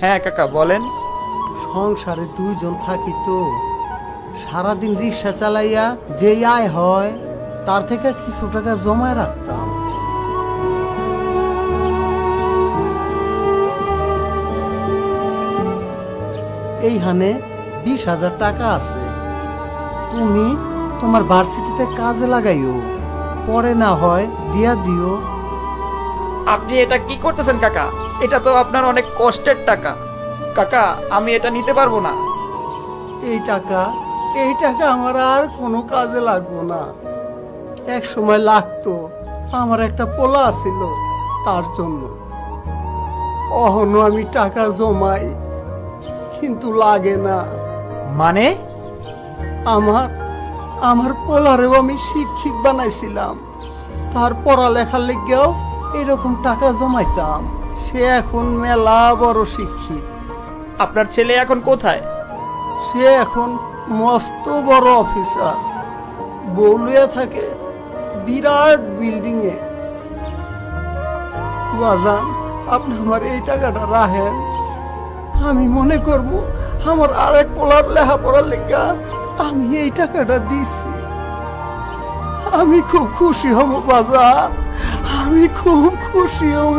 হ্যাঁ কাকা বলেন। সংসারে দুইজন থাকি তো, সারাদিন রিক্সা চালাইয়া যেই আয় হয় তার থেকে কিছু টাকা জমায় রাখতাম। এইখানে 20,000 টাকা আছে, তুমি তোমার ভার্সিটিতে কাজে লাগাইও, পরে না হয় দিয়া দিও। আপনি এটা কি করতেছেন কাকা? এটা তো আপনার অনেক কষ্টের টাকা। কাকা আমি এটা নিতে পারবো না। এই টাকা আমার আর কোনো কাজে লাগবো না। এক সময় লাগতো, আমার একটা পোলা ছিল তার জন্য। অহনো আমি টাকা জমাই, কিন্তু লাগে না। মানে? আমার পোলারেও আমি শিক্ষিত বানাইছিলাম, তার পড়ালেখার লেগেও এরকম টাকা জমাইতাম। সে এখন মেলা বড় শিক্ষিত। আপনার ছেলে এখন কোথায়? সে এখন মস্ত বড় অফিসার, বউলিয়া থাকে বিরাট বিল্ডিং এ। বাজান, আপনি আমার এই টাকাটা রাখেন, আমি মনে করবো আমার আরেক পোলার লেখাপড়ার লেগা আমি এই টাকাটা দিছি। আমি খুব খুশি হব বাজান, আমি খুব খুশি হব।